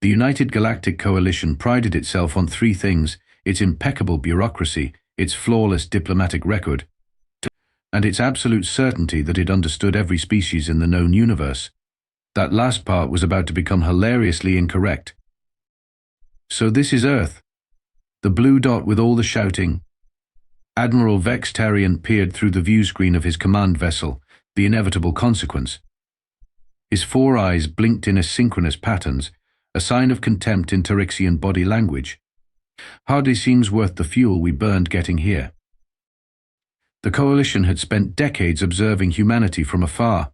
The United Galactic Coalition prided itself on three things: its impeccable bureaucracy, its flawless diplomatic record, and its absolute certainty that it understood every species in the known universe. That last part was about to become hilariously incorrect. So this is Earth. The blue dot with all the shouting. Admiral Vex'Tarian peered through the viewscreen of his command vessel, the inevitable consequence. His four eyes blinked in asynchronous patterns, a sign of contempt in Tarixian body language. Hardly seems worth the fuel we burned getting here. The Coalition had spent decades observing humanity from afar.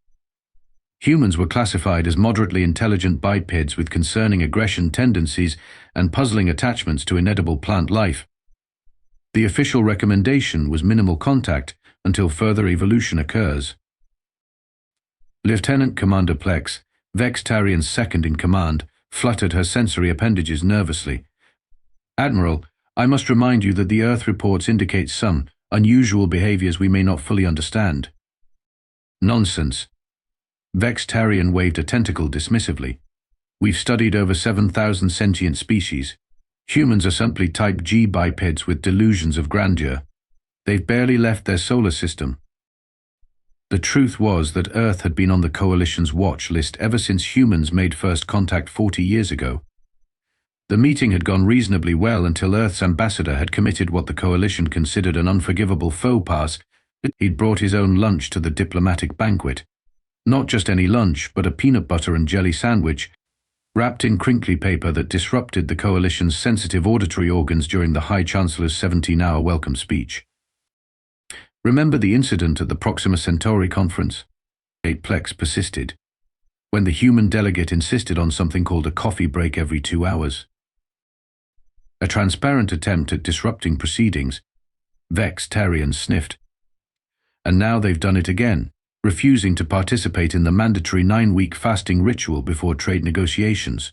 Humans were classified as moderately intelligent bipeds with concerning aggression tendencies and puzzling attachments to inedible plant life. The official recommendation was minimal contact until further evolution occurs. Lieutenant Commander Plex, Vex'Tarian's second-in-command, fluttered her sensory appendages nervously. "Admiral, I must remind you that the Earth reports indicate some unusual behaviors we may not fully understand." "Nonsense." Vex'Tarian waved a tentacle dismissively. "We've studied over 7,000 sentient species. Humans are simply type G bipeds with delusions of grandeur. They've barely left their solar system." The truth was that Earth had been on the Coalition's watch list ever since humans made first contact 40 years ago. The meeting had gone reasonably well until Earth's ambassador had committed what the Coalition considered an unforgivable faux pas. He'd brought his own lunch to the diplomatic banquet. Not just any lunch, but a peanut butter and jelly sandwich, wrapped in crinkly paper that disrupted the Coalition's sensitive auditory organs during the High Chancellor's 17-hour welcome speech. "Remember the incident at the Proxima Centauri conference?" Plex persisted. "When the human delegate insisted on something called a coffee break every 2 hours. A transparent attempt at disrupting proceedings," Vex'Tarian sniffed. "And now they've done it again, refusing to participate in the mandatory 9-week fasting ritual before trade negotiations,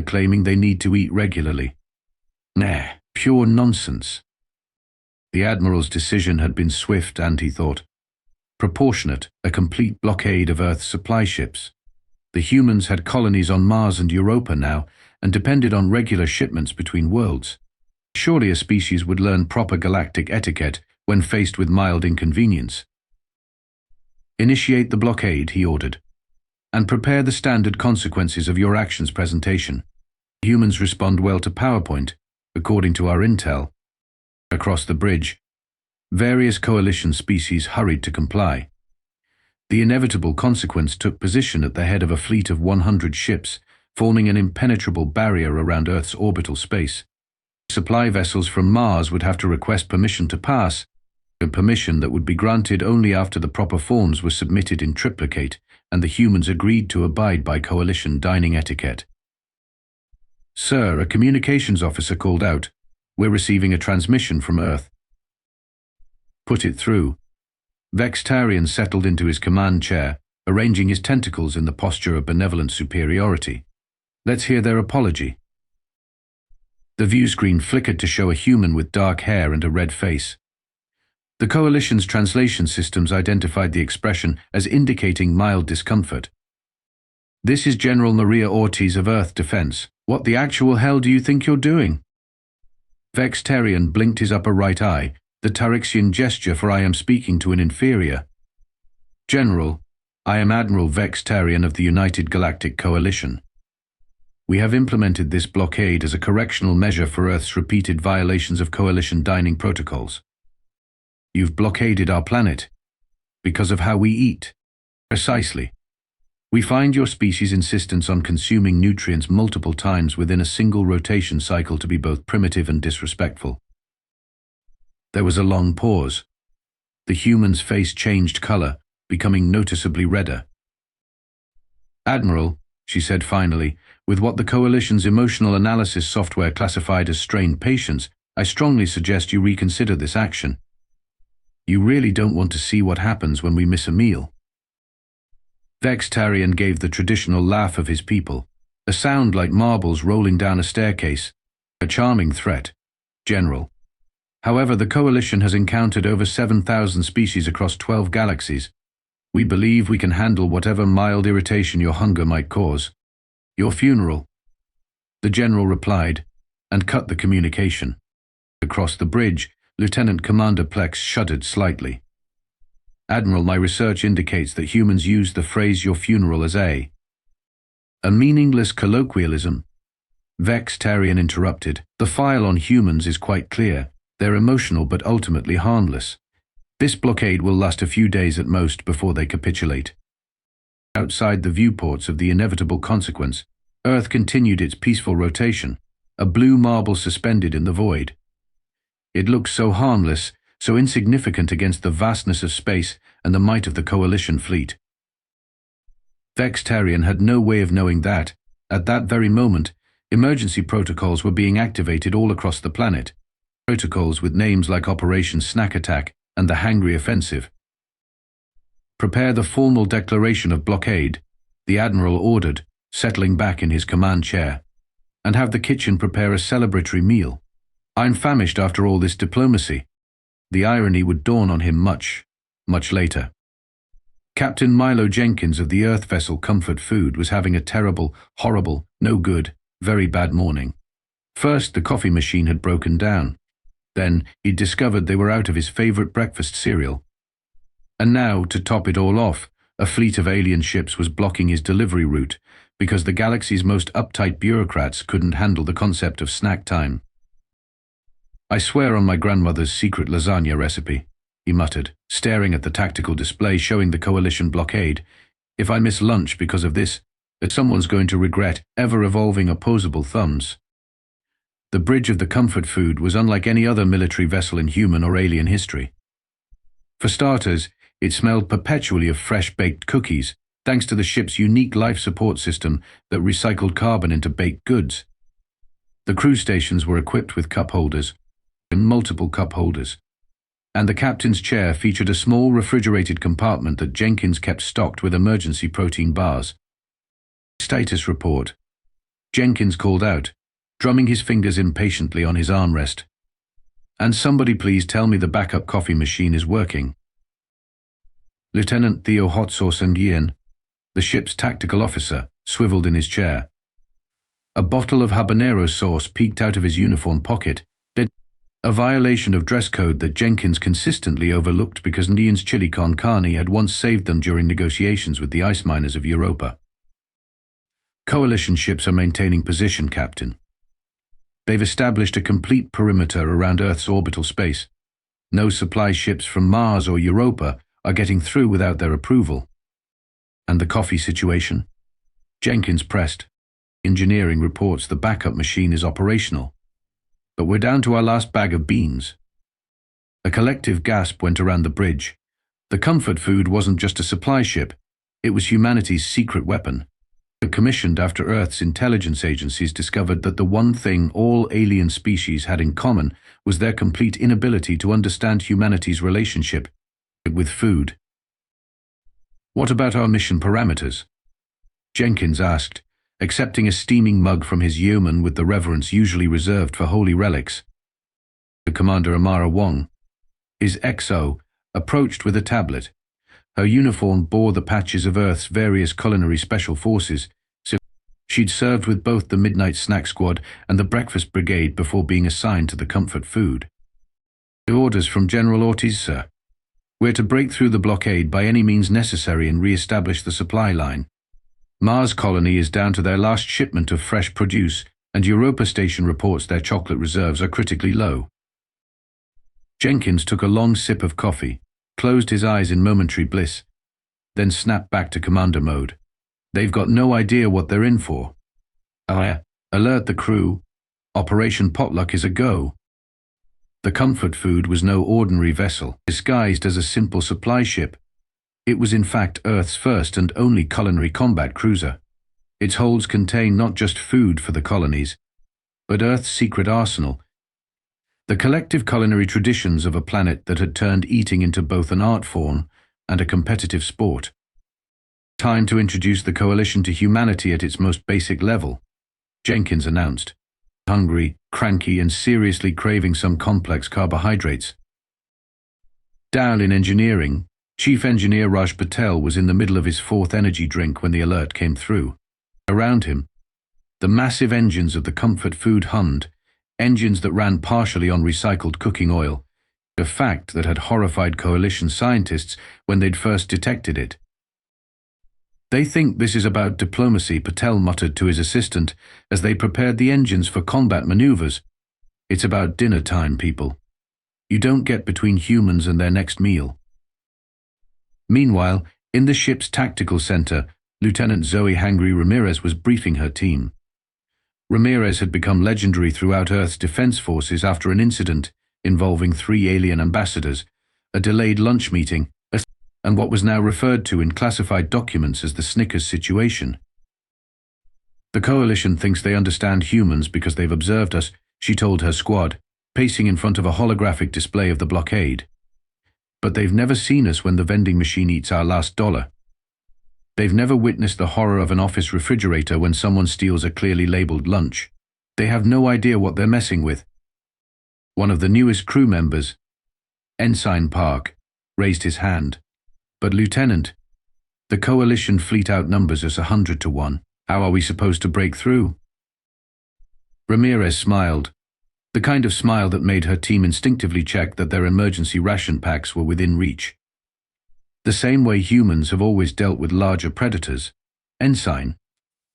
claiming they need to eat regularly. Nah, pure nonsense." The Admiral's decision had been swift and, he thought, proportionate, a complete blockade of Earth's supply ships. The humans had colonies on Mars and Europa now, and depended on regular shipments between worlds. Surely a species would learn proper galactic etiquette when faced with mild inconvenience. "Initiate the blockade," he ordered, "and prepare the standard consequences of your actions presentation. Humans respond well to PowerPoint, according to our intel." Across the bridge, various Coalition species hurried to comply. The inevitable consequence took position at the head of a fleet of 100 ships, forming an impenetrable barrier around Earth's orbital space. Supply vessels from Mars would have to request permission to pass, a permission that would be granted only after the proper forms were submitted in triplicate and the humans agreed to abide by Coalition dining etiquette. "Sir, a communications officer called out. We're receiving a transmission from Earth." "Put it through." Vex'Tarian settled into his command chair, arranging his tentacles in the posture of benevolent superiority. "Let's hear their apology." The viewscreen flickered to show a human with dark hair and a red face. The Coalition's translation systems identified the expression as indicating mild discomfort. "This is General Maria Ortiz of Earth Defense. What the actual hell do you think you're doing?" Vex'Tarian blinked his upper right eye, the Tarixian gesture for "I am speaking to an inferior." "General, I am Admiral Vex'Tarian of the United Galactic Coalition. We have implemented this blockade as a correctional measure for Earth's repeated violations of Coalition dining protocols. You've blockaded our planet because of how we eat." "Precisely. We find your species' insistence on consuming nutrients multiple times within a single rotation cycle to be both primitive and disrespectful." There was a long pause. The human's face changed color, becoming noticeably redder. "Admiral," she said finally, "with what the Coalition's emotional analysis software classified as strained patience, I strongly suggest you reconsider this action. You really don't want to see what happens when we miss a meal." Vex'Tarian gave the traditional laugh of his people, a sound like marbles rolling down a staircase. "A charming threat, General. However, the Coalition has encountered over 7,000 species across 12 galaxies. We believe we can handle whatever mild irritation your hunger might cause. Your funeral." the general replied, and cut the communication. Across the bridge, Lieutenant Commander Plex shuddered slightly. Admiral, my research indicates that humans use the phrase your funeral as a meaningless colloquialism. Vex'Tarian interrupted. The file on humans is quite clear. They're emotional but ultimately harmless. This blockade will last a few days at most before they capitulate. Outside the viewports of the inevitable consequence, Earth continued its peaceful rotation, a blue marble suspended in the void. It looked so harmless, so insignificant against the vastness of space and the might of the Coalition fleet. Vex'Tarian had no way of knowing that, at that very moment, emergency protocols were being activated all across the planet. Protocols with names like Operation Snack Attack and the Hangry Offensive. Prepare the formal declaration of blockade, the Admiral ordered, settling back in his command chair, and have the kitchen prepare a celebratory meal. I'm famished after all this diplomacy. The irony would dawn on him much, much later. Captain Milo Jenkins of the Earth vessel Comfort Food was having a terrible, horrible, no good, very bad morning. First, the coffee machine had broken down. Then, he'd discovered they were out of his favorite breakfast cereal. And now, to top it all off, a fleet of alien ships was blocking his delivery route because the galaxy's most uptight bureaucrats couldn't handle the concept of snack time. I swear on my grandmother's secret lasagna recipe, he muttered, staring at the tactical display showing the Coalition blockade. If I miss lunch because of this, someone's going to regret ever-evolving opposable thumbs. The bridge of the Comfort Food was unlike any other military vessel in human or alien history. For starters, it smelled perpetually of fresh-baked cookies, thanks to the ship's unique life support system that recycled carbon into baked goods. The crew stations were equipped with cup holders, multiple cup holders, and the captain's chair featured a small refrigerated compartment that Jenkins kept stocked with emergency protein bars. Status report. Jenkins called out, drumming his fingers impatiently on his armrest. And somebody please tell me the backup coffee machine is working. Lieutenant Theo Hot Sauce Nguyen, the ship's tactical officer, swiveled in his chair. A bottle of habanero sauce peeked out of his uniform pocket, a violation of dress code that Jenkins consistently overlooked because Nguyen's chili con carne had once saved them during negotiations with the ice miners of Europa. Coalition ships are maintaining position, Captain. They've established a complete perimeter around Earth's orbital space. No supply ships from Mars or Europa are getting through without their approval. And the coffee situation? Jenkins pressed. Engineering reports the backup machine is operational. But we're down to our last bag of beans. A collective gasp went around the bridge. The Comfort Food wasn't just a supply ship. It was humanity's secret weapon. Commissioned after Earth's intelligence agencies discovered that the one thing all alien species had in common was their complete inability to understand humanity's relationship with food. What about our mission parameters? Jenkins asked, accepting a steaming mug from his yeoman with the reverence usually reserved for holy relics. The Commander Amara Wong, his XO, approached with a tablet. Her uniform bore the patches of Earth's various culinary special forces. She'd served with both the Midnight Snack Squad and the Breakfast Brigade before being assigned to the Comfort Food. The orders from General Ortiz, sir. We're to break through the blockade by any means necessary and re-establish the supply line. Mars colony is down to their last shipment of fresh produce, and Europa Station reports their chocolate reserves are critically low. Jenkins took a long sip of coffee, closed his eyes in momentary bliss, then snapped back to commander mode. They've got no idea what they're in for. Alert the crew. Operation Potluck is a go. The Comfort Food was no ordinary vessel, disguised as a simple supply ship. It was in fact Earth's first and only culinary combat cruiser. Its holds contained not just food for the colonies, but Earth's secret arsenal, the collective culinary traditions of a planet that had turned eating into both an art form and a competitive sport. Time to introduce the Coalition to humanity at its most basic level, Jenkins announced, hungry, cranky, and seriously craving some complex carbohydrates. Down in engineering, Chief Engineer Raj Patel was in the middle of his fourth energy drink when the alert came through. Around him, The massive engines of the comfort food hummed, engines that ran partially on recycled cooking oil, a fact that had horrified coalition scientists when they'd first detected it. "They think this is about diplomacy," Patel muttered to his assistant as they prepared the engines for combat maneuvers. "It's about dinner time, people. You don't get between humans and their next meal." Meanwhile, in the ship's tactical center, Lieutenant Zoey Ramirez was briefing her team. Ramirez had become legendary throughout Earth's defense forces after an incident involving 3 alien ambassadors, a delayed lunch meeting, and what was now referred to in classified documents as the Snickers situation. "The Coalition thinks they understand humans because they've observed us," she told her squad, pacing in front of a holographic display of the blockade. "But they've never seen us when the vending machine eats our last dollar. They've never witnessed the horror of an office refrigerator when someone steals a clearly labeled lunch. They have no idea what they're messing with." One of the newest crew members, Ensign Park, raised his hand. "But Lieutenant, the Coalition fleet outnumbers us 100 to 1. How are we supposed to break through?" Ramirez smiled, the kind of smile that made her team instinctively check that their emergency ration packs were within reach. "The same way humans have always dealt with larger predators. Ensign,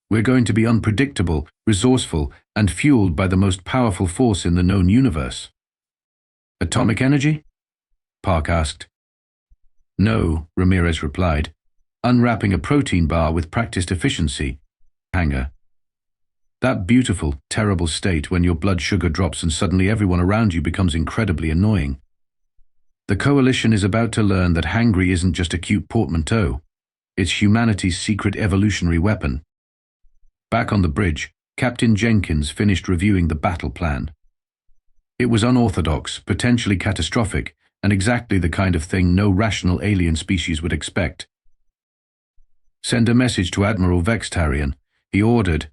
we're going to be unpredictable, resourceful, and fueled by the most powerful force in the known universe." "Atomic energy?" Park asked. "No," Ramirez replied, unwrapping a protein bar with practiced efficiency. "Hanger. That beautiful, terrible state when your blood sugar drops and suddenly everyone around you becomes incredibly annoying. The Coalition is about to learn that hangry isn't just a cute portmanteau. It's humanity's secret evolutionary weapon." Back on the bridge, Captain Jenkins finished reviewing the battle plan. It was unorthodox, potentially catastrophic, and exactly the kind of thing no rational alien species would expect. "Send a message to Admiral Vex'Tarian," he ordered,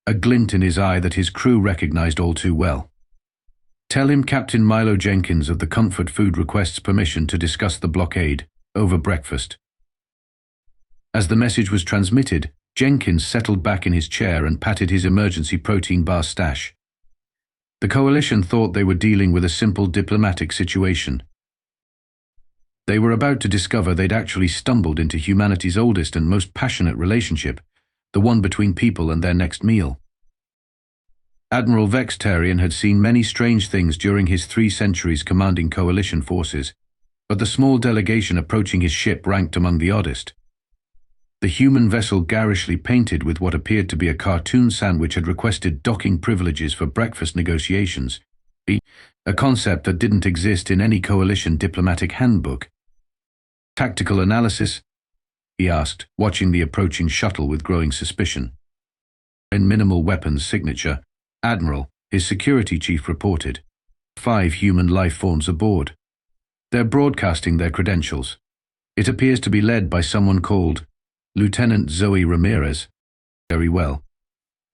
a glint in his eye that his crew recognized all too well. "Tell him Captain Milo Jenkins of the Comfort Food requests permission to discuss the blockade over breakfast." As the message was transmitted, Jenkins settled back in his chair and patted his emergency protein bar stash. The Coalition thought they were dealing with a simple diplomatic situation. They were about to discover they'd actually stumbled into humanity's oldest and most passionate relationship, the one between people and their next meal. Admiral Vex'Tarian had seen many strange things during his 3 centuries commanding Coalition forces, but the small delegation approaching his ship ranked among the oddest. The human vessel, garishly painted with what appeared to be a cartoon sandwich, had requested docking privileges for breakfast negotiations, a concept that didn't exist in any Coalition diplomatic handbook. "Tactical analysis?" he asked, watching the approaching shuttle with growing suspicion. "In minimal weapons signature, Admiral," his security chief reported. 5 human life forms aboard. They're broadcasting their credentials. It appears to be led by someone called Lieutenant Zoey Ramirez. Very well.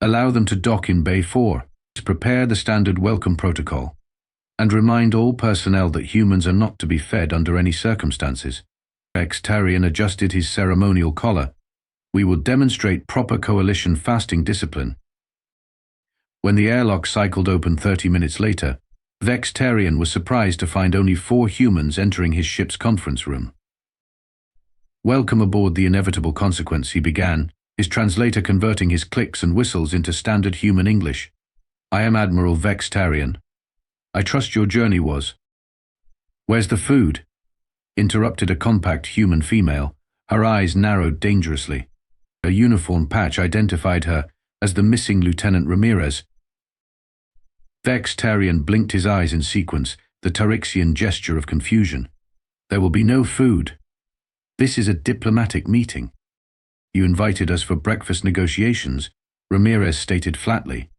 Allow them to dock in Bay 4, to prepare the standard welcome protocol, and remind all personnel that humans are not to be fed under any circumstances. Vex'Tarian adjusted his ceremonial collar. "We will demonstrate proper Coalition fasting discipline." When the airlock cycled open 30 minutes later, Vex'Tarian was surprised to find only 4 humans entering his ship's conference room. "Welcome aboard the inevitable consequence," he began, his translator converting his clicks and whistles into standard human English. "I am Admiral Vex'Tarian. I trust your journey was—" "Where's the food?" interrupted a compact human female, her eyes narrowed dangerously. A uniform patch identified her as the missing Lieutenant Ramirez. Vex'Tarian blinked his eyes in sequence, the Tarixian gesture of confusion. "There will be no food. This is a diplomatic meeting. You invited us for breakfast negotiations," Ramirez stated flatly.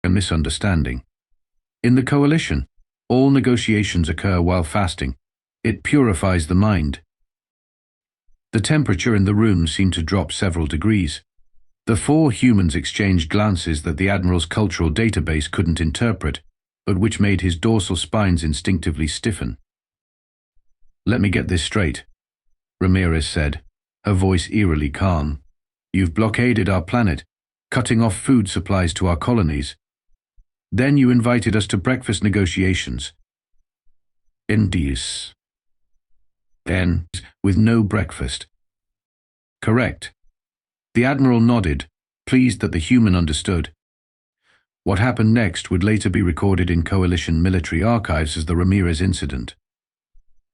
"A misunderstanding. In the Coalition, all negotiations occur while fasting. It purifies the mind." The temperature in the room seemed to drop several degrees. The 4 humans exchanged glances that the Admiral's cultural database couldn't interpret, but which made his dorsal spines instinctively stiffen. "Let me get this straight," Ramirez said, her voice eerily calm. "You've blockaded our planet, cutting off food supplies to our colonies. Then you invited us to breakfast negotiations. Indies. Then, with no breakfast. Correct. The Admiral nodded, pleased that the human understood. What happened next would later be recorded in Coalition military archives as the Ramirez incident.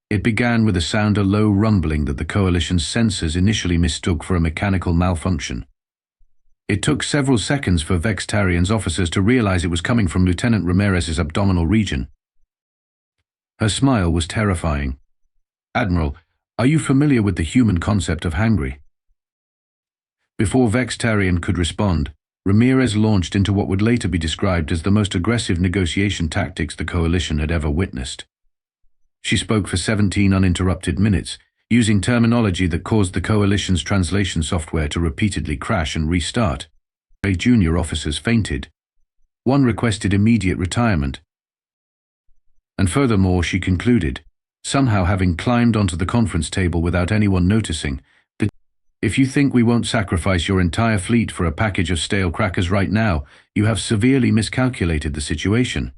It began with a low rumbling that the Coalition's sensors initially mistook for a mechanical malfunction. It took several seconds for Vex'Tarian's officers to realize it was coming from Lieutenant Ramirez's abdominal region. Her smile was terrifying. Admiral, are you familiar with the human concept of hangry? Before Vex'Tarian could respond, Ramirez launched into what would later be described as the most aggressive negotiation tactics the Coalition had ever witnessed. She spoke for 17 uninterrupted minutes, using terminology that caused the Coalition's translation software to repeatedly crash and restart. Junior officers fainted. One requested immediate retirement. And furthermore, she concluded, somehow having climbed onto the conference table without anyone noticing, that if you think we won't sacrifice your entire fleet for a package of stale crackers right now, you have severely miscalculated the situation.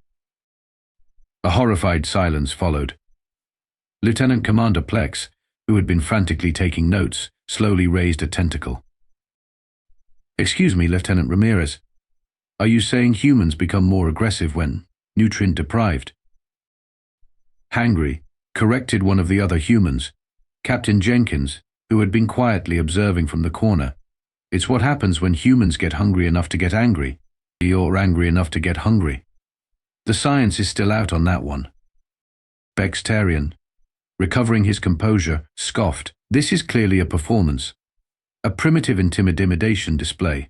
A horrified silence followed. Lieutenant Commander Plex, who had been frantically taking notes, slowly raised a tentacle. Excuse me, Lieutenant Ramirez. Are you saying humans become more aggressive when nutrient-deprived? Hangry, corrected one of the other humans, Captain Jenkins, who had been quietly observing from the corner. It's what happens when humans get hungry enough to get angry, or angry enough to get hungry. The science is still out on that one. Vex'Tarian, recovering his composure, scoffed. This is clearly a performance. A primitive intimidation display.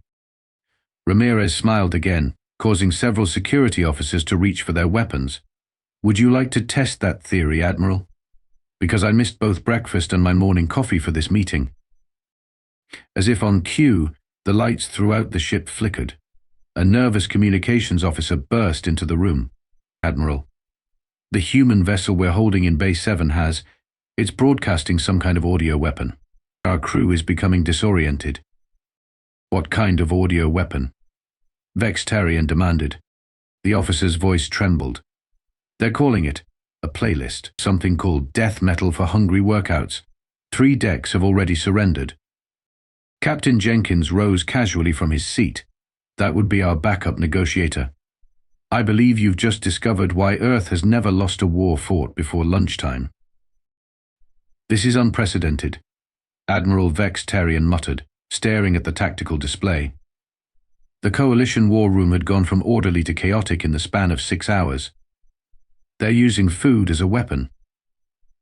Ramirez smiled again, causing several security officers to reach for their weapons. Would you like to test that theory, Admiral? Because I missed both breakfast and my morning coffee for this meeting. As if on cue, the lights throughout the ship flickered. A nervous communications officer burst into the room. Admiral, the human vessel we're holding in Bay 7 it's broadcasting some kind of audio weapon. Our crew is becoming disoriented. What kind of audio weapon? Vex'Tarian demanded. The officer's voice trembled. They're calling it a playlist, something called death metal for hungry workouts. 3 decks have already surrendered. Captain Jenkins rose casually from his seat. That would be our backup negotiator. I believe you've just discovered why Earth has never lost a war fought before lunchtime. This is unprecedented, Admiral Vex'Tarian muttered, staring at the tactical display. The Coalition war room had gone from orderly to chaotic in the span of 6 hours. They're using food as a weapon.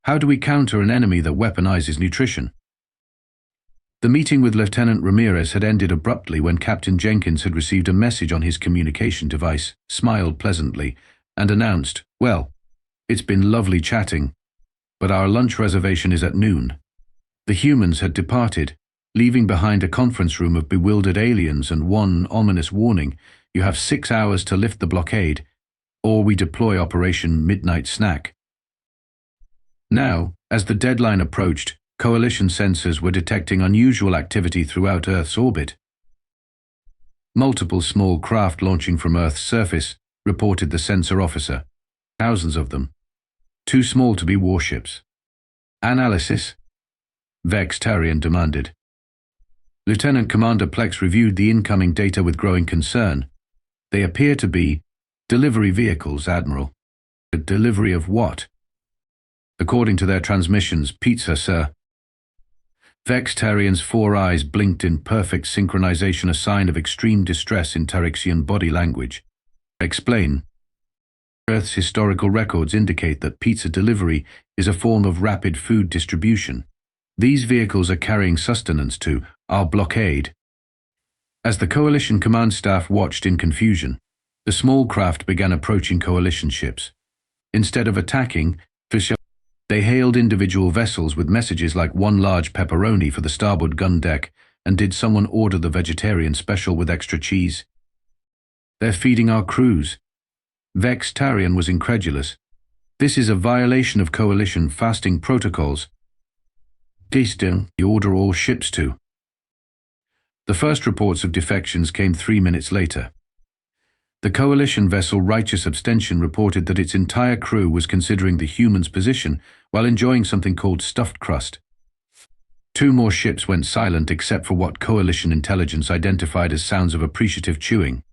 How do we counter an enemy that weaponizes nutrition? The meeting with Lieutenant Ramirez had ended abruptly when Captain Jenkins had received a message on his communication device, smiled pleasantly, and announced, well, it's been lovely chatting, but our lunch reservation is at noon. The humans had departed, leaving behind a conference room of bewildered aliens and one ominous warning: you have 6 hours to lift the blockade, or we deploy Operation Midnight Snack. Now, as the deadline approached, Coalition sensors were detecting unusual activity throughout Earth's orbit. Multiple small craft launching from Earth's surface, reported the sensor officer. Thousands of them. Too small to be warships. Analysis? Vex'Tarian demanded. Lieutenant Commander Plex reviewed the incoming data with growing concern. They appear to be delivery vehicles, Admiral. A delivery of what? According to their transmissions, pizza, sir. Vex'Tarian's 4 eyes blinked in perfect synchronization, a sign of extreme distress in Tarixian body language. Explain. Earth's historical records indicate that pizza delivery is a form of rapid food distribution. These vehicles are carrying sustenance to our blockade. As the Coalition command staff watched in confusion, the small craft began approaching Coalition ships. Instead of attacking, they hailed individual vessels with messages like "one large pepperoni for the starboard gun deck" and "did someone order the vegetarian special with extra cheese?" They're feeding our crews. Vex'Tarian was incredulous. This is a violation of Coalition fasting protocols. You order all ships to. The first reports of defections came 3 minutes later. The coalition vessel Righteous Abstention reported that its entire crew was considering the humans' position while enjoying something called stuffed crust. 2 more ships went silent except for what coalition intelligence identified as sounds of appreciative chewing.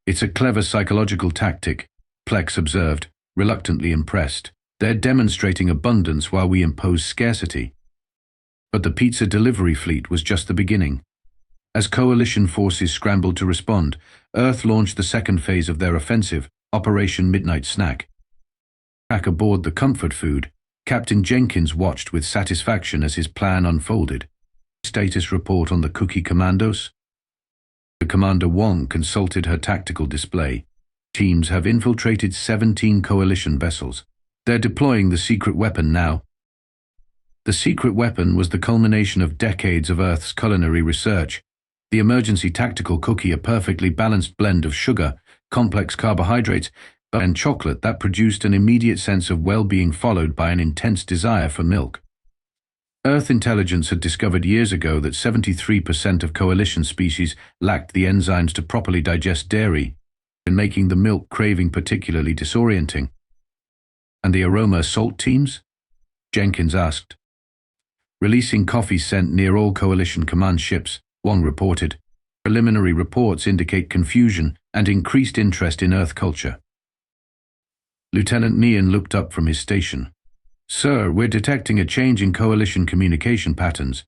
It's a clever psychological tactic, Plex observed, reluctantly impressed. They're demonstrating abundance while we impose scarcity. But the pizza delivery fleet was just the beginning. As coalition forces scrambled to respond, Earth launched the second phase of their offensive, Operation Midnight Snack. Back aboard the comfort food, Captain Jenkins watched with satisfaction as his plan unfolded. Status report on the Cookie Commandos? The Commander Wong consulted her tactical display. Teams have infiltrated 17 coalition vessels. They're deploying the secret weapon now. The secret weapon was the culmination of decades of Earth's culinary research. The emergency tactical cookie, a perfectly balanced blend of sugar, complex carbohydrates, and chocolate that produced an immediate sense of well-being followed by an intense desire for milk. Earth intelligence had discovered years ago that 73% of coalition species lacked the enzymes to properly digest dairy, making the milk craving particularly disorienting. And the aroma assault teams? Jenkins asked. Releasing coffee scent near all coalition command ships, Wong reported. Preliminary reports indicate confusion and increased interest in Earth culture. Lieutenant Nian looked up from his station. Sir, we're detecting a change in coalition communication patterns.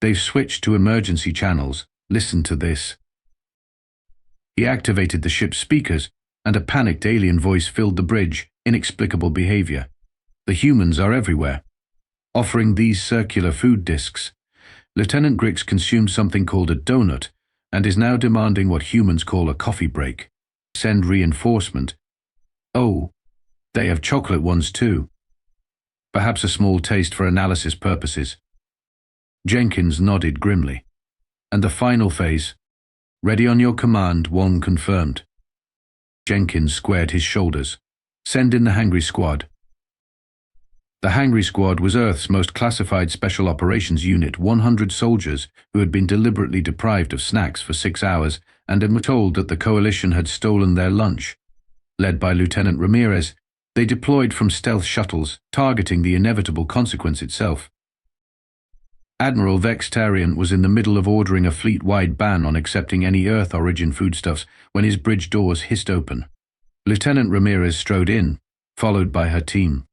They've switched to emergency channels. Listen to this. He activated the ship's speakers, and a panicked alien voice filled the bridge. Inexplicable behavior. The humans are everywhere. Offering these circular food discs. Lieutenant Grix consumed something called a donut, and is now demanding what humans call a coffee break. Send reinforcement. Oh, they have chocolate ones too. Perhaps a small taste for analysis purposes. Jenkins nodded grimly. And the final phase. Ready on your command, Wong confirmed. Jenkins squared his shoulders. Send in the Hangry Squad. The Hangry Squad was Earth's most classified special operations unit, 100 soldiers who had been deliberately deprived of snacks for 6 hours and were told that the coalition had stolen their lunch. Led by Lieutenant Ramirez, they deployed from stealth shuttles, targeting the inevitable consequence itself. Admiral Vex'Tarian was in the middle of ordering a fleet-wide ban on accepting any Earth-origin foodstuffs when his bridge doors hissed open. Lieutenant Ramirez strode in, followed by her team.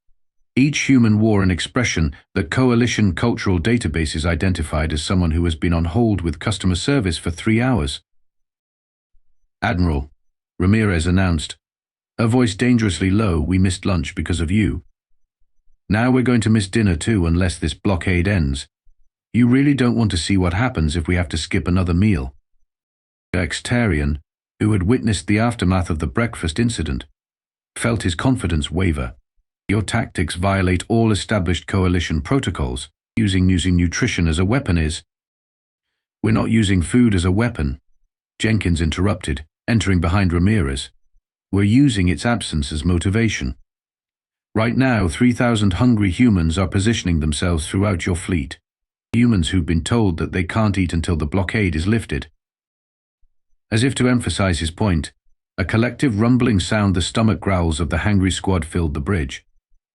Each human wore an expression that coalition cultural databases identified as someone who has been on hold with customer service for 3 hours. Admiral, Ramirez announced, her voice dangerously low, we missed lunch because of you. Now we're going to miss dinner too unless this blockade ends. You really don't want to see what happens if we have to skip another meal. Vex'Tarian, who had witnessed the aftermath of the breakfast incident, felt his confidence waver. Your tactics violate all established coalition protocols. Using nutrition as a weapon is. We're not using food as a weapon, Jenkins interrupted, entering behind Ramirez. We're using its absence as motivation. Right now, 3,000 hungry humans are positioning themselves throughout your fleet. Humans who've been told that they can't eat until the blockade is lifted. As if to emphasize his point, a collective rumbling sound, the stomach growls of the Hangry Squad filled the bridge.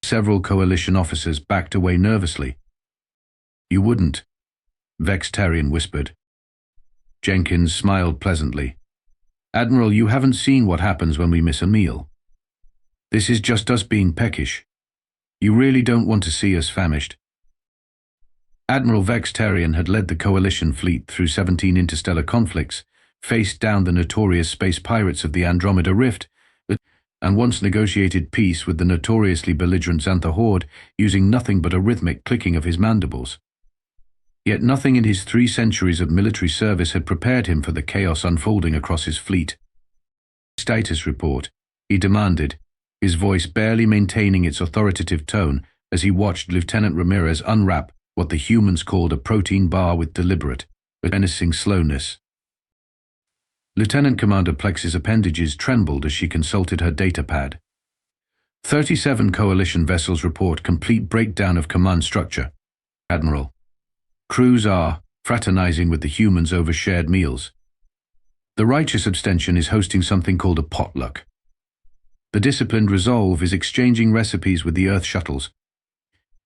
Several coalition officers backed away nervously. You wouldn't, Vex'Tarian whispered. Jenkins smiled pleasantly. Admiral, you haven't seen what happens when we miss a meal. This is just us being peckish. You really don't want to see us famished. Admiral Vex'Tarian had led the coalition fleet through 17 interstellar conflicts, faced down the notorious space pirates of the Andromeda Rift, and once negotiated peace with the notoriously belligerent Xantha Horde using nothing but a rhythmic clicking of his mandibles. Yet nothing in his 3 centuries of military service had prepared him for the chaos unfolding across his fleet. Status report, he demanded, his voice barely maintaining its authoritative tone as he watched Lieutenant Ramirez unwrap what the humans called a protein bar with deliberate, but menacing slowness. Lieutenant Commander Plex's appendages trembled as she consulted her data pad. 37 coalition vessels report complete breakdown of command structure. Admiral. Crews are fraternizing with the humans over shared meals. The righteous abstention is hosting something called a potluck. The disciplined resolve is exchanging recipes with the Earth shuttles.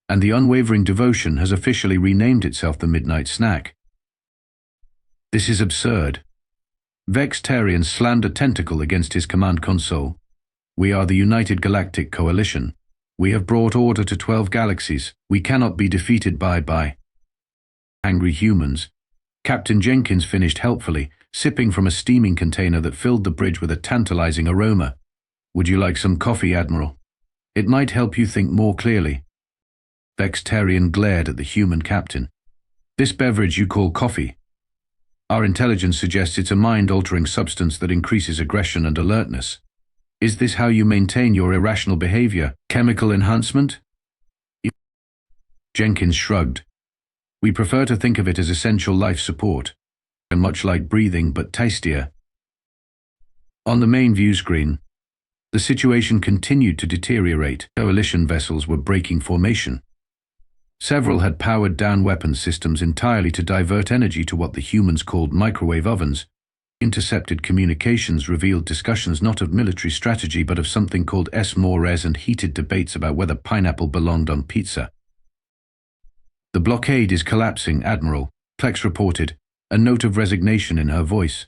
And the unwavering devotion has officially renamed itself the Midnight Snack. This is absurd. Vex'Tarian slammed a tentacle against his command console. We are the United Galactic Coalition. We have brought order to 12 galaxies. We cannot be defeated by angry humans. Captain Jenkins finished helpfully, sipping from a steaming container that filled the bridge with a tantalizing aroma. Would you like some coffee, Admiral? It might help you think more clearly. Vex'Tarian glared at the human captain. This beverage you call coffee. Our intelligence suggests it's a mind-altering substance that increases aggression and alertness. Is this how you maintain your irrational behavior? Chemical enhancement? Jenkins shrugged. We prefer to think of it as essential life support, and much like breathing but tastier. On the main view screen, the situation continued to deteriorate. Coalition vessels were breaking formation. Several had powered down weapons systems entirely to divert energy to what the humans called microwave ovens. Intercepted communications revealed discussions not of military strategy but of something called mores and heated debates about whether pineapple belonged on pizza. The blockade is collapsing, Admiral, Plex reported, a note of resignation in her voice.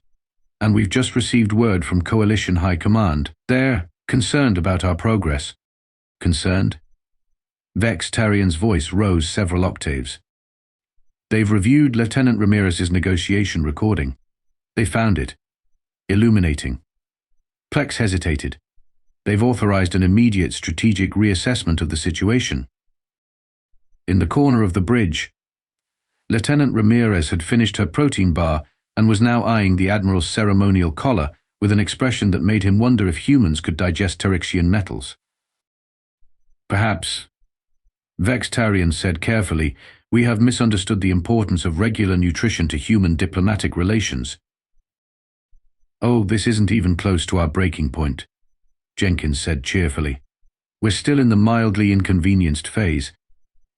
And we've just received word from Coalition High Command. They're concerned about our progress. Concerned? Vex'Tarian's voice rose several octaves. They've reviewed Lieutenant Ramirez's negotiation recording. They found it illuminating. Plex hesitated. They've authorized an immediate strategic reassessment of the situation. In the corner of the bridge, Lieutenant Ramirez had finished her protein bar and was now eyeing the Admiral's ceremonial collar with an expression that made him wonder if humans could digest Terexian metals. Perhaps, Vex'Tarian said carefully, we have misunderstood the importance of regular nutrition to human diplomatic relations. Oh, this isn't even close to our breaking point, Jenkins said cheerfully. We're still in the mildly inconvenienced phase.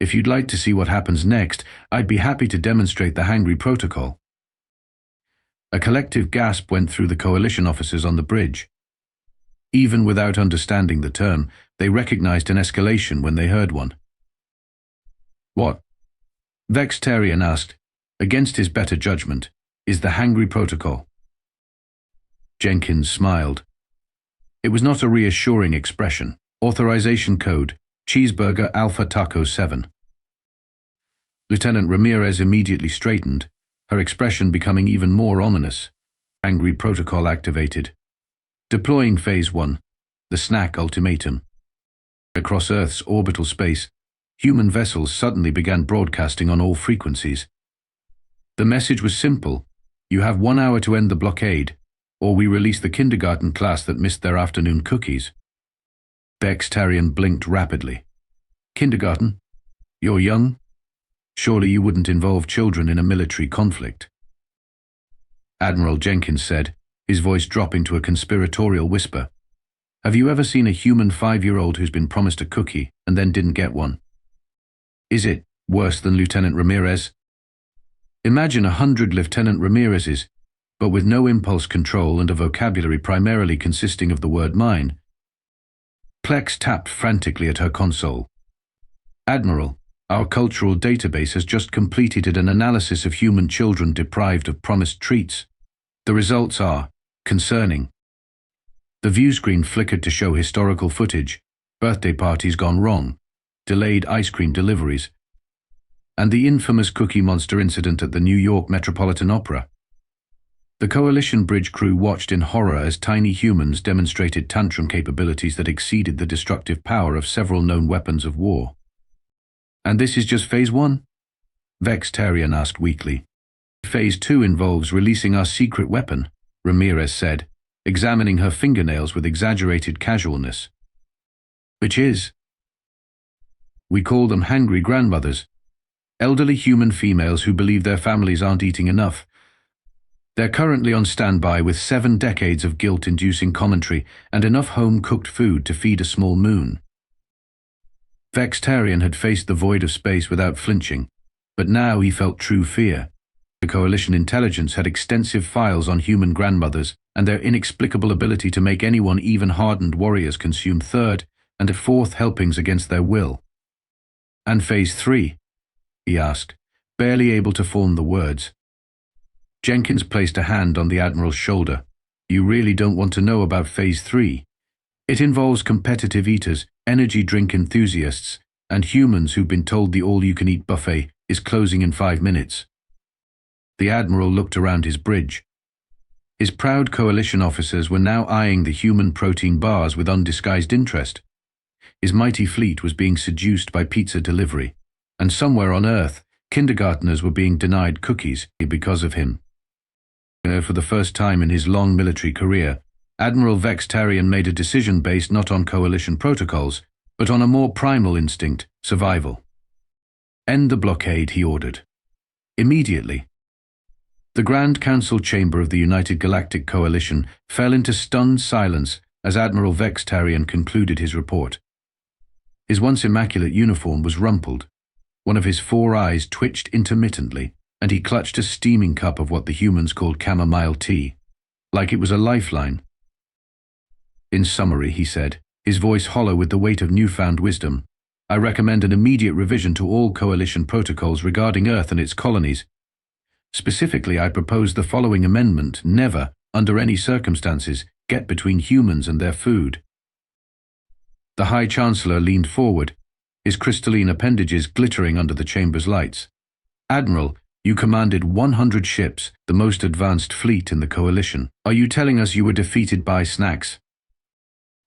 If you'd like to see what happens next, I'd be happy to demonstrate the hangry protocol. A collective gasp went through the coalition officers on the bridge. Even without understanding the term, they recognized an escalation when they heard one. What? Vex'Tarian asked, against his better judgment, is the hangry protocol. Jenkins smiled. It was not a reassuring expression. Authorization code, Cheeseburger Alpha Taco 7. Lieutenant Ramirez immediately straightened, her expression becoming even more ominous. Hangry protocol activated. Deploying Phase 1, the snack ultimatum. Across Earth's orbital space, human vessels suddenly began broadcasting on all frequencies. The message was simple. You have 1 hour to end the blockade, or we release the kindergarten class that missed their afternoon cookies. Vex'Tarian blinked rapidly. Kindergarten? You're young? Surely you wouldn't involve children in a military conflict. Admiral Jenkins said, his voice dropping to a conspiratorial whisper. Have you ever seen a human 5-year-old who's been promised a cookie and then didn't get one? Is it worse than Lieutenant Ramirez? Imagine 100 Lieutenant Ramirez's, but with no impulse control and a vocabulary primarily consisting of the word mine. Plex tapped frantically at her console. Admiral, our cultural database has just completed an analysis of human children deprived of promised treats. The results are concerning. The view screen flickered to show historical footage, birthday parties gone wrong, delayed ice cream deliveries, and the infamous Cookie Monster incident at the New York Metropolitan Opera. The Coalition bridge crew watched in horror as tiny humans demonstrated tantrum capabilities that exceeded the destructive power of several known weapons of war. And this is just Phase 1? Vex'Tarian asked weakly. Phase 2 involves releasing our secret weapon, Ramirez said, examining her fingernails with exaggerated casualness. Which is? We call them hangry grandmothers. Elderly human females who believe their families aren't eating enough. They're currently on standby with 7 decades of guilt-inducing commentary and enough home-cooked food to feed a small moon. Vex'Tarian had faced the void of space without flinching, but now he felt true fear. The Coalition intelligence had extensive files on human grandmothers and their inexplicable ability to make anyone, even hardened warriors, consume third and fourth helpings against their will. "And Phase 3? He asked, barely able to form the words. Jenkins placed a hand on the Admiral's shoulder. "You really don't want to know about Phase 3. It involves competitive eaters, energy drink enthusiasts, and humans who've been told the all-you-can-eat buffet is closing in 5 minutes. The Admiral looked around his bridge. His proud coalition officers were now eyeing the human protein bars with undisguised interest. His mighty fleet was being seduced by pizza delivery, and somewhere on Earth, kindergartners were being denied cookies because of him. For the first time in his long military career, Admiral Vex'Tarian made a decision based not on coalition protocols, but on a more primal instinct, survival. "End the blockade," he ordered. Immediately. The Grand Council chamber of the United Galactic Coalition fell into stunned silence as Admiral Vex'Tarian concluded his report. His once immaculate uniform was rumpled. One of his 4 eyes twitched intermittently, and he clutched a steaming cup of what the humans called chamomile tea, like it was a lifeline. "In summary," he said, his voice hollow with the weight of newfound wisdom, "I recommend an immediate revision to all coalition protocols regarding Earth and its colonies. Specifically, I propose the following amendment: never, under any circumstances, get between humans and their food." The High Chancellor leaned forward, his crystalline appendages glittering under the chamber's lights. "Admiral, you commanded 100 ships, the most advanced fleet in the Coalition. Are you telling us you were defeated by snacks?"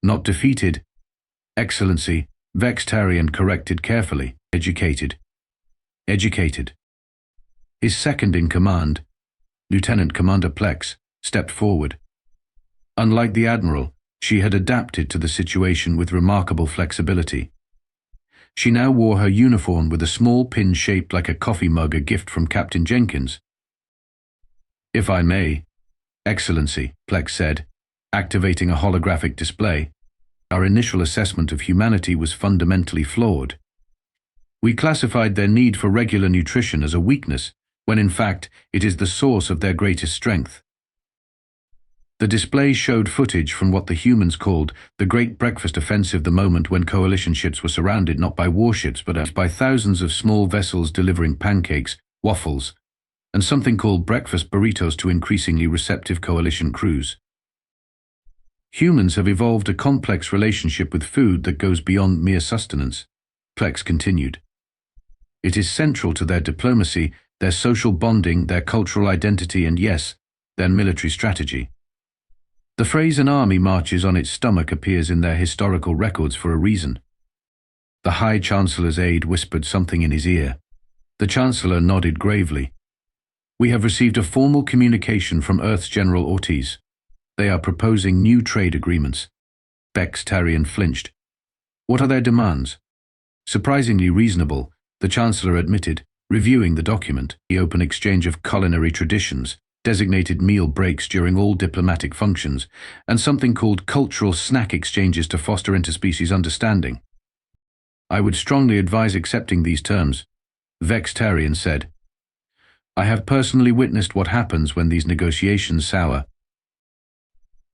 "Not defeated, Excellency," Vex'Tarian corrected carefully. "Educated." "Educated." His second-in-command, Lieutenant Commander Plex, stepped forward. Unlike the Admiral, she had adapted to the situation with remarkable flexibility. She now wore her uniform with a small pin shaped like a coffee mug, a gift from Captain Jenkins. "If I may, Excellency," Plex said, activating a holographic display, "our initial assessment of humanity was fundamentally flawed. We classified their need for regular nutrition as a weakness, when in fact it is the source of their greatest strength." The display showed footage from what the humans called the Great Breakfast Offensive, the moment when coalition ships were surrounded not by warships but by thousands of small vessels delivering pancakes, waffles, and something called breakfast burritos to increasingly receptive coalition crews. "Humans have evolved a complex relationship with food that goes beyond mere sustenance," Plex continued. "It is central to their diplomacy, their social bonding, their cultural identity, and yes, their military strategy. The phrase 'an army marches on its stomach' appears in their historical records for a reason." The High Chancellor's aide whispered something in his ear. The Chancellor nodded gravely. "We have received a formal communication from Earth's General Ortiz. They are proposing new trade agreements." Vex'Tarian flinched. "What are their demands?" "Surprisingly reasonable," the Chancellor admitted, reviewing the document. "The open exchange of culinary traditions, designated meal breaks during all diplomatic functions, and something called cultural snack exchanges to foster interspecies understanding." "I would strongly advise accepting these terms," Vex'Tarian said. "I have personally witnessed what happens when these negotiations sour."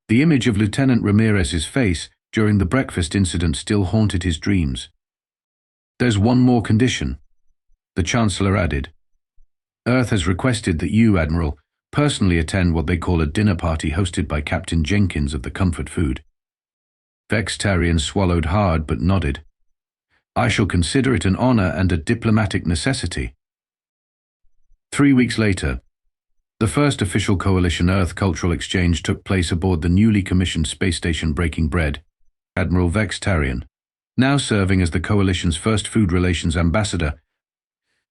The image of Lieutenant Ramirez's face during the breakfast incident still haunted his dreams. "There's one more condition," the Chancellor added. "Earth has requested that you, Admiral, personally attend what they call a dinner party hosted by Captain Jenkins of the Comfort Food." Vex'Tarian swallowed hard but nodded. "I shall consider it an honor and a diplomatic necessity." 3 weeks later, the first official Coalition Earth cultural exchange took place aboard the newly commissioned space station Breaking Bread. Admiral Vex'Tarian, now serving as the Coalition's first food relations ambassador,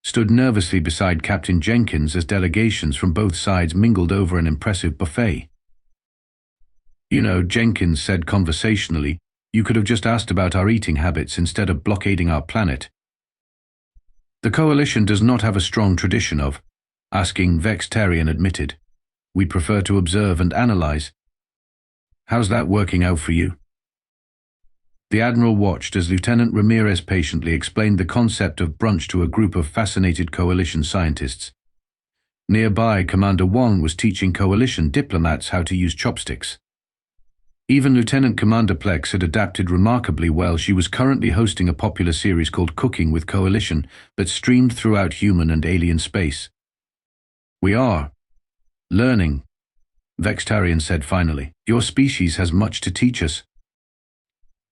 stood nervously beside Captain Jenkins as delegations from both sides mingled over an impressive buffet. "You know," Jenkins said conversationally, "you could have just asked about our eating habits instead of blockading our planet." "The Coalition does not have a strong tradition of asking," Vex'Tarian admitted. "We prefer to observe and analyze. How's that working out for you?" The Admiral watched as Lieutenant Ramirez patiently explained the concept of brunch to a group of fascinated Coalition scientists. Nearby, Commander Wong was teaching Coalition diplomats how to use chopsticks. Even Lieutenant Commander Plex had adapted remarkably well. She was currently hosting a popular series called Cooking with Coalition that streamed throughout human and alien space. "We are learning," Vex'Tarian said finally. "Your species has much to teach us."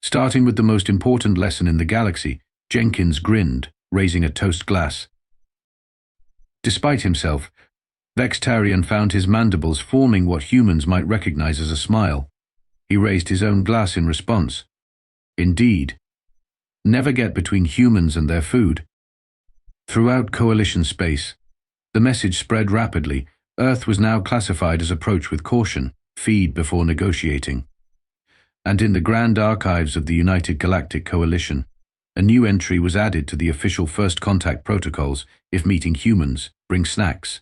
Starting with the most important lesson in the galaxy, Jenkins grinned, raising a toast glass. Despite himself, Vex'Tarian found his mandibles forming what humans might recognize as a smile. He raised his own glass in response. Indeed. Never get between humans and their food. Throughout Coalition space, the message spread rapidly. Earth was now classified as approach with caution, feed before negotiating. And in the grand archives of the United Galactic Coalition, a new entry was added to the official first contact protocols: if meeting humans, bring snacks.